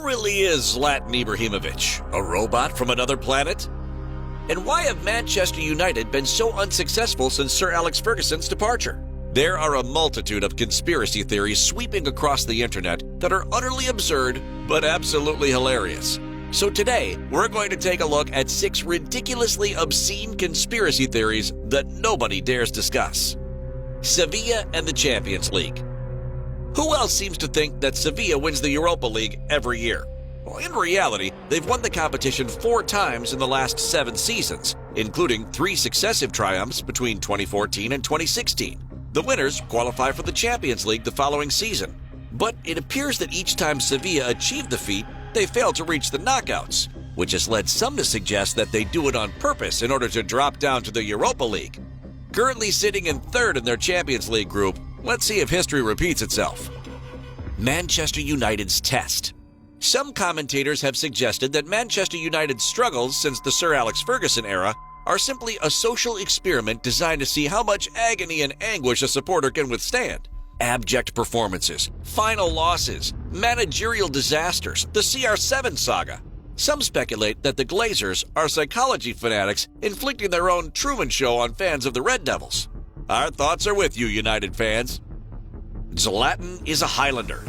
Who really is Zlatan Ibrahimovic? A robot from another planet? And why have Manchester United been so unsuccessful since Sir Alex Ferguson's departure? There are a multitude of conspiracy theories sweeping across the internet that are utterly absurd but absolutely hilarious. So today, we're going to take a look at 6 ridiculously obscene conspiracy theories that nobody dares discuss. Sevilla and the Champions League. Who else seems to think that Sevilla wins the Europa League every year? Well, in reality, they've won the competition 4 times in the last 7 seasons, including 3 successive triumphs between 2014 and 2016. The winners qualify for the Champions League the following season. But it appears that each time Sevilla achieved the feat, they failed to reach the knockouts, which has led some to suggest that they do it on purpose in order to drop down to the Europa League. Currently sitting in 3rd in their Champions League group, let's see if history repeats itself. Manchester United's test. Some commentators have suggested that Manchester United's struggles since the Sir Alex Ferguson era are simply a social experiment designed to see how much agony and anguish a supporter can withstand. Abject performances, final losses, managerial disasters, the CR7 saga. Some speculate that the Glazers are psychology fanatics inflicting their own Truman Show on fans of the Red Devils. Our thoughts are with you, United fans. Zlatan is a Highlander.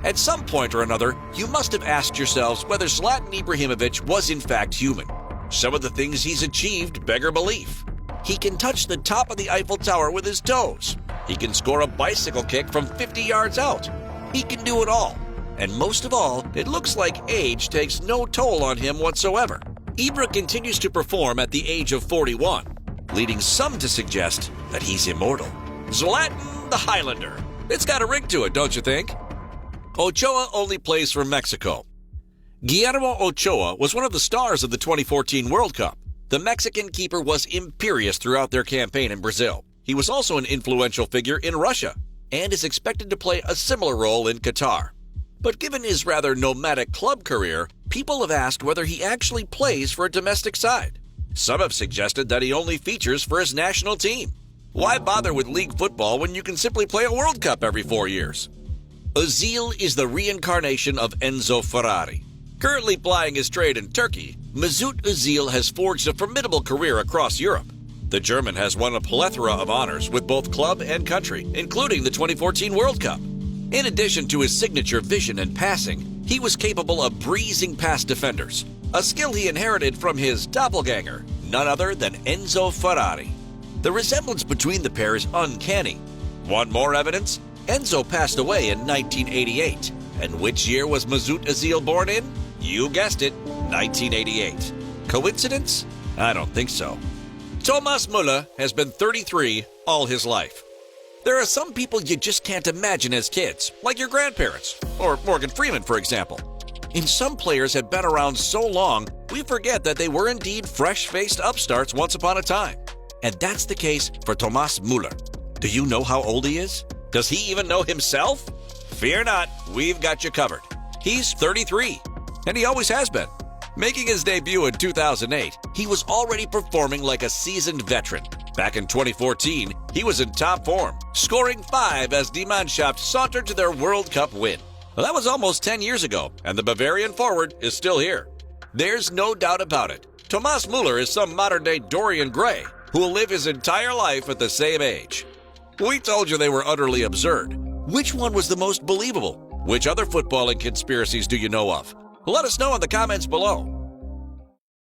At some point or another, you must have asked yourselves whether Zlatan Ibrahimovic was in fact human. Some of the things he's achieved beggar belief. He can touch the top of the Eiffel Tower with his toes. He can score a bicycle kick from 50 yards out. He can do it all. And most of all, it looks like age takes no toll on him whatsoever. Ibra continues to perform at the age of 41, leading some to suggest that he's immortal. Zlatan the Highlander. It's got a ring to it, don't you think? Ochoa only plays for Mexico. Guillermo Ochoa was one of the stars of the 2014 World Cup. The Mexican keeper was imperious throughout their campaign in Brazil. He was also an influential figure in Russia and is expected to play a similar role in Qatar. But given his rather nomadic club career, people have asked whether he actually plays for a domestic side. Some have suggested that he only features for his national team. Why bother with league football when you can simply play a World Cup every 4 years? Özil is the reincarnation of Enzo Ferrari. Currently plying his trade in Turkey, Mesut Özil has forged a formidable career across Europe. The German has won a plethora of honors with both club and country, including the 2014 World Cup. In addition to his signature vision and passing, he was capable of breezing past defenders, a skill he inherited from his doppelganger, none other than Enzo Ferrari. The resemblance between the pair is uncanny. Want more evidence? Enzo passed away in 1988. And which year was Mesut Özil born in? You guessed it, 1988. Coincidence? I don't think so. Thomas Müller has been 33 all his life. There are some people you just can't imagine as kids, like your grandparents, or Morgan Freeman, for example. And some players have been around so long, we forget that they were indeed fresh-faced upstarts once upon a time. And that's the case for Thomas Müller. Do you know how old he is? Does he even know himself? Fear not, we've got you covered. He's 33, and he always has been. Making his debut in 2008, he was already performing like a seasoned veteran. Back in 2014, he was in top form, scoring 5 as Die Mannschaft sauntered to their World Cup win. Well, that was almost 10 years ago, and the Bavarian forward is still here. There's no doubt about it. Thomas Müller is some modern-day Dorian Gray who will live his entire life at the same age. We told you they were utterly absurd. Which one was the most believable? Which other footballing conspiracies do you know of? Let us know in the comments below.